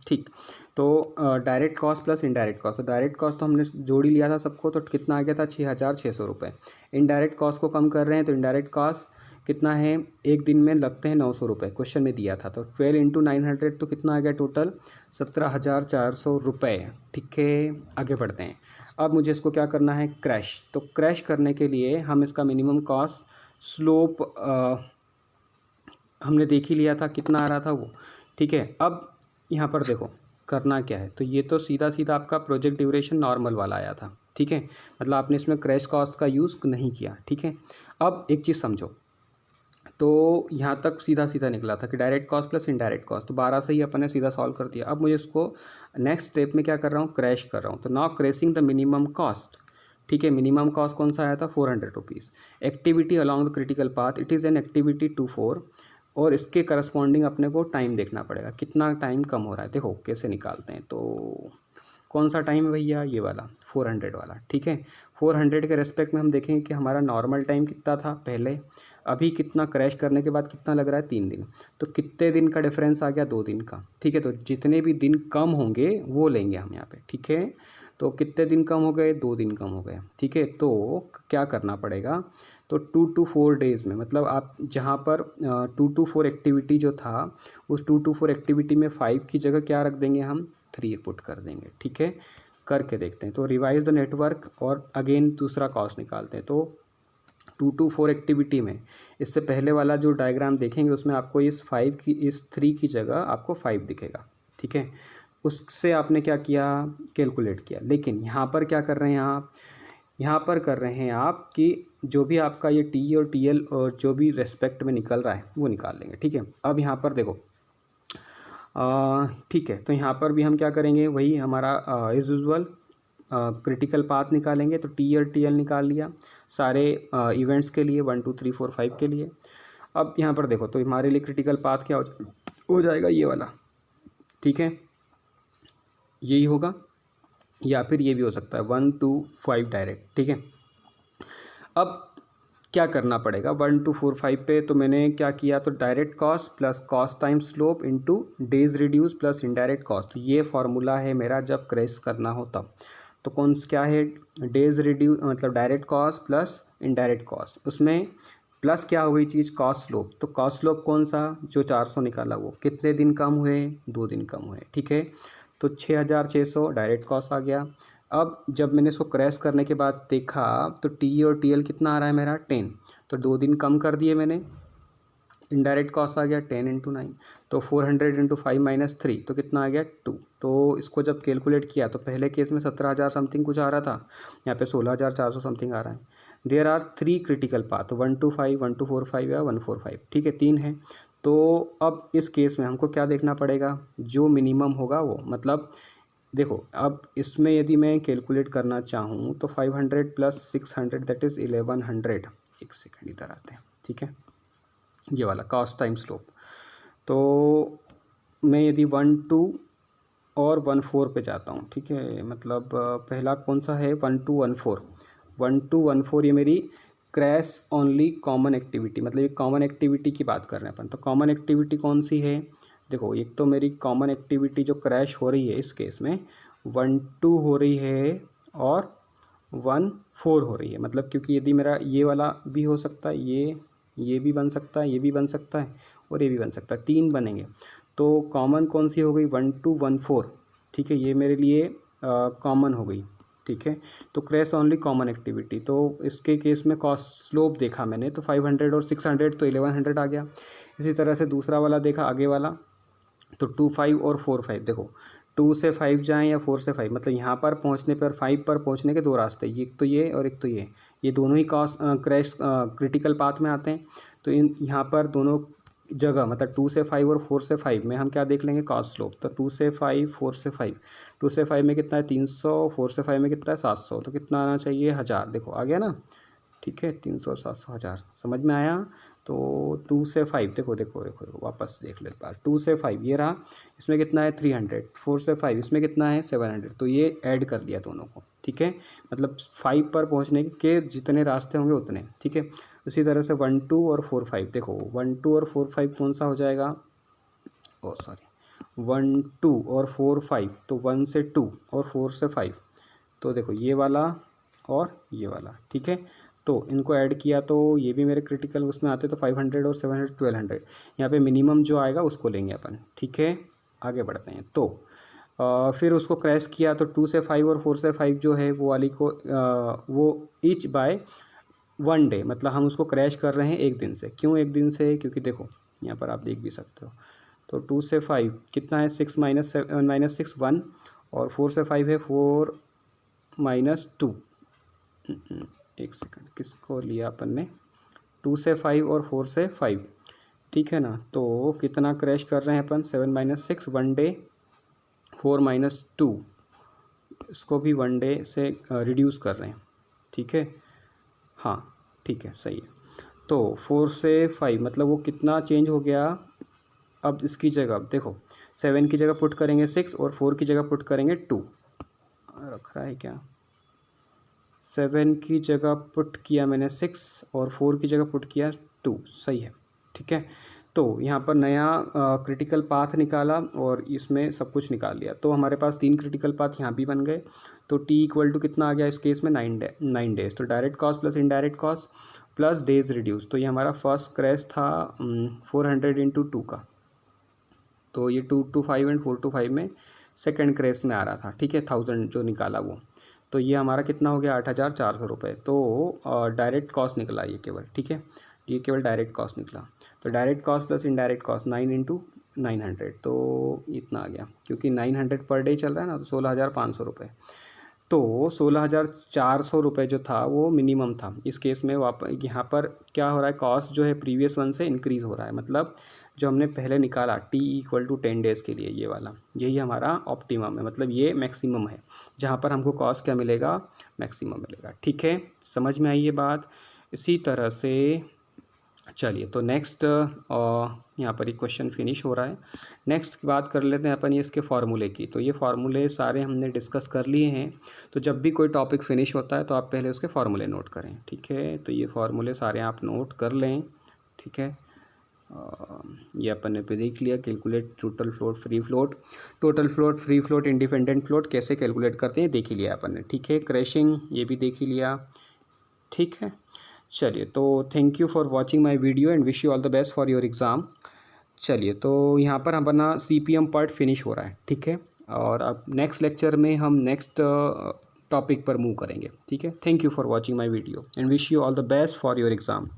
ठीक, तो direct cost plus indirect cost. तो डायरेक्ट कॉस्ट तो हमने जोड़ ही लिया था सबको, तो कितना आ गया था, 6,600 रुपये। इनडायरेक्ट कॉस्ट को कम कर रहे हैं, तो इनडायरेक्ट कॉस्ट कितना है, एक दिन में लगते हैं 900 रुपये, क्वेश्चन में दिया था। तो 12 × 900, तो कितना आ गया टोटल, 17,400 रुपये। ठीक है, आगे बढ़ते हैं। अब मुझे इसको क्या करना है, क्रैश। तो क्रैश करने के लिए हम इसका मिनिमम कॉस्ट स्लोप हमने देख ही लिया था, कितना आ रहा था वो। ठीक है, अब यहाँ पर देखो करना क्या है। तो ये तो सीधा सीधा आपका प्रोजेक्ट ड्यूरेशन नॉर्मल वाला आया था। ठीक है, मतलब आपने इसमें क्रैश कॉस्ट का यूज़ नहीं किया। ठीक है, अब एक चीज़ समझो, तो यहाँ तक सीधा सीधा निकला था कि direct cost plus indirect cost, तो 12 से ही अपन ने सीधा सॉल्व कर दिया। अब मुझे इसको नेक्स्ट स्टेप में क्या कर रहा हूँ, क्रैश कर रहा हूँ। तो now crashing the minimum cost. ठीक है, मिनिमम कॉस्ट कौन सा आया था, 400 rupees. Activity along the critical path, it is an activity 2 4, और इसके करस्पॉन्डिंग अपने को टाइम देखना पड़ेगा, कितना टाइम कम हो रहा है। देखो कैसे निकालते हैं, तो कौन सा टाइम है भैया, ये वाला 400 वाला। ठीक है, 400 के रेस्पेक्ट में हम देखेंगे कि हमारा नॉर्मल टाइम कितना था पहले, अभी कितना, क्रैश करने के बाद कितना लग रहा है, 3 दिन। तो कितने दिन का डिफरेंस आ गया, 2 दिन का। ठीक है, तो जितने भी दिन कम होंगे वो लेंगे हम यहाँ पे। ठीक है, तो कितने दिन कम हो गए, 2 दिन कम हो गए, ठीक है। तो क्या करना पड़ेगा, तो 2 to 4 डेज़ में, मतलब आप जहाँ पर 2 to 4 एक्टिविटी जो था, उस 2 to 4 एक्टिविटी में 5 की जगह क्या रख देंगे हम, 3 पुट कर देंगे, ठीक है। करके देखते हैं। तो रिवाइज द नेटवर्क और अगेन दूसरा कॉस्ट निकालते हैं। तो 2 to 4 एक्टिविटी में इससे पहले वाला जो डायग्राम देखेंगे उसमें आपको इस 3 की जगह आपको 5 दिखेगा, ठीक है। उससे आपने क्या किया, कैलकुलेट किया। लेकिन यहाँ पर क्या कर रहे हैं आप, यहाँ पर कर रहे हैं आप कि जो भी आपका ये टी और टी एल और जो भी रेस्पेक्ट में निकल रहा है वो निकाल लेंगे, ठीक है। अब यहाँ पर देखो, ठीक है, तो यहाँ पर भी हम क्या करेंगे, वही हमारा एज यूजुअल क्रिटिकल पाथ निकालेंगे। तो टी और टी एल निकाल लिया सारे इवेंट्स के लिए, 1 2 3 4 5 के लिए। अब यहाँ पर देखो, तो हमारे लिए क्रिटिकल पाथ क्या हो जाएगा, ये वाला, ठीक है, यही होगा, या फिर ये भी हो सकता है 1 2 5 डायरेक्ट, ठीक है। अब क्या करना पड़ेगा 1 2 4 5 पे, तो मैंने क्या किया, तो direct cost plus cost time slope into days reduce plus indirect cost, ये फॉर्मूला है मेरा जब क्रैश करना हो तब। तो कौन क्या है, डेज रिड्यूस मतलब direct cost plus indirect cost, उसमें प्लस क्या हो गई चीज़, कॉस्ट स्लोप। तो कॉस्ट स्लोप कौन सा, जो 400 निकाला वो कितने दिन कम हुए, 2 दिन कम हुए, ठीक है। तो 6600 डायरेक्ट कॉस्ट आ गया। अब जब मैंने इसको क्रैश करने के बाद देखा तो टी और टी एल कितना आ रहा है मेरा, 10। तो 2 दिन कम कर दिए मैंने, इनडायरेक्ट कॉस्ट आ गया 10 × 9, तो 400 × 5 - 3, तो कितना आ गया 2। तो इसको जब कैलकुलेट किया तो पहले केस में 17,000 समथिंग कुछ आ रहा था, यहाँ पे 16,400 समथिंग आ रहा है। There are 3 critical path, 1 to 5 1 to 4 5 या 1 4 5, ठीक है, 3 है। तो अब इस केस में हमको क्या देखना पड़ेगा, जो मिनिमम होगा वो, मतलब देखो अब इसमें यदि मैं कैलकुलेट करना चाहूँ तो 500 + 600 दैट इज़ 1100। एक सेकंड इधर आते हैं, ठीक है, ये वाला कॉस्ट टाइम स्लोप। तो मैं यदि 1 2 और 1 4 पे जाता हूँ, ठीक है, मतलब पहला कौन सा है, 1 2 1 4, 1 2 1 4, ये मेरी क्रैश ओनली कॉमन एक्टिविटी, मतलब ये कॉमन एक्टिविटी की बात कर रहे हैं अपन। तो कॉमन एक्टिविटी कौन सी है, देखो एक तो मेरी कॉमन एक्टिविटी जो क्रैश हो रही है इस केस में 1 2 हो रही है और 1 4 हो रही है, मतलब क्योंकि यदि मेरा ये वाला भी हो सकता है, ये भी बन सकता है, ये भी बन सकता है और ये भी बन सकता है, 3 बनेंगे। तो कॉमन कौन सी हो गई, 1 2 1 4, ठीक है, ये मेरे लिए कॉमन हो गई, ठीक है। तो क्रैश ओनली कॉमन एक्टिविटी, तो इसके केस में कॉस्ट स्लोप देखा मैंने तो 500 और 600, तो 1100 आ गया। इसी तरह से दूसरा वाला देखा, आगे वाला, तो 2 5 और 4 5, देखो 2 से 5 जाएँ या 4 से 5, मतलब यहाँ पर पहुँचने पर 5 पर पहुँचने के 2 रास्ते, एक तो ये और एक तो ये दोनों ही कॉस्ट क्रैश क्रिटिकल पाथ में आते हैं। तो इन यहाँ पर दोनों जगह, मतलब 2 से 5 और 4 से 5 में हम क्या देख लेंगे, कॉस्ट स्लोप। तो 2 से 5 4 से 5, 2 से 5 में कितना है 300, 4 से 5 में कितना है 700, तो कितना आना चाहिए 1000, देखो आ गया ना, ठीक है, 300 700 1000, समझ में आया। तो 2 से 5, देखो देखो देखो देखो वापस देख लो एक बार, 2 से 5 ये रहा, इसमें कितना है 300, 4 से 5 इसमें कितना है 700, तो ये ऐड कर लिया दोनों को, ठीक है, मतलब 5 पर पहुंचने के जितने रास्ते होंगे उतने, ठीक है। उसी तरह से 1 2 और 4 5, देखो 1 2 और 4 5 कौन सा हो जाएगा, ओ सॉरी 1 2 और 4 5, तो 1 से 2 और 4 से 5, तो देखो ये वाला और ये वाला, ठीक है। तो इनको ऐड किया तो ये भी मेरे क्रिटिकल उसमें आते, तो 500 और 700 1200, यहाँ पे मिनिमम जो आएगा उसको लेंगे अपन, ठीक है। आगे बढ़ते हैं। तो फिर उसको क्रैश किया तो 2 से 5 और 4 से 5 जो है वो वाली को वो ईच बाय 1 डे, मतलब हम उसको क्रैश कर रहे हैं एक दिन से। क्यों एक दिन से, क्योंकि देखो यहाँ पर आप देख भी सकते हो, तो 2 से 5 कितना है 6 - 6 1, और 4 से 5 है 4 - 2, एक सेकंड किसको लिया अपन ने, 2 से 5 और 4 से 5, ठीक है ना। तो कितना क्रैश कर रहे हैं अपन, 7 - 6 1 डे, 4 - 2 इसको भी 1 डे से रिड्यूस कर रहे हैं, ठीक है, हाँ ठीक है सही है। तो 4 से 5 मतलब वो कितना चेंज हो गया। अब इसकी जगह देखो 7 की जगह पुट करेंगे 6 और 4 की जगह पुट करेंगे 2, रख रहा है क्या, 7 की जगह पुट किया मैंने 6 और 4 की जगह पुट किया 2, सही है, ठीक है। तो यहाँ पर नया क्रिटिकल पाथ निकाला और इसमें सब कुछ निकाल लिया। तो हमारे पास 3 क्रिटिकल पाथ यहाँ भी बन गए। तो t इक्वल टू कितना आ गया इस केस में 9 डेज। तो direct cost plus indirect cost plus days reduce. तो ये हमारा फर्स्ट क्रैश था 400 इंटू 2 का। तो ये 2 to 5 एंड 4 to 5 में सेकेंड क्रैश में आ रहा था, ठीक है, 1000 जो निकाला वो। तो ये हमारा कितना हो गया 8400 रुपये। तो डायरेक्ट कॉस्ट निकला ये केवल, ठीक है, ये केवल डायरेक्ट कॉस्ट निकला। तो direct cost plus indirect cost 9 into 900, तो इतना आ गया। क्योंकि 900 पर डे चल रहा है ना, तो 16500 रुपये। तो 16400 रुपये जो था वो मिनिमम था इस केस में। वापस यहाँ पर क्या हो रहा है, कॉस्ट जो है प्रीवियस वन से इंक्रीज़ हो रहा है। मतलब जो हमने पहले निकाला t इक्वल टू 10 डेज़ के लिए, ये वाला यही हमारा ऑप्टिमम है, मतलब ये मैक्सिमम है जहाँ पर हमको कॉस्ट क्या मिलेगा, मैक्सिमम मिलेगा। ठीक है, समझ में आई ये बात। इसी तरह से चलिए, तो नेक्स्ट यहाँ पर ये क्वेश्चन फिनिश हो रहा है। नेक्स्ट बात कर लेते हैं अपन ये इसके फार्मूले की। तो ये फार्मूले सारे हमने डिस्कस कर लिए हैं। तो जब भी कोई टॉपिक फिनिश होता है तो आप पहले उसके फार्मूले नोट करें, ठीक है। तो ये फार्मूले सारे आप नोट कर लें, ठीक है। ये अपन ने देख लिया, calculate total float free float, total float free float independent float कैसे कैलकुलेट करते हैं देख ही लिया अपन ने, ठीक है। क्रैशिंग ये भी देख ही लिया, ठीक है। चलिए, तो thank you for watching my video and wish you all the best for your exam. चलिए, तो यहाँ पर अपना CPM पार्ट फिनिश हो रहा है, ठीक है। और अब नेक्स्ट लेक्चर में हम नेक्स्ट टॉपिक पर मूव करेंगे, ठीक है। Thank you for watching my video and wish you all the best for your exam.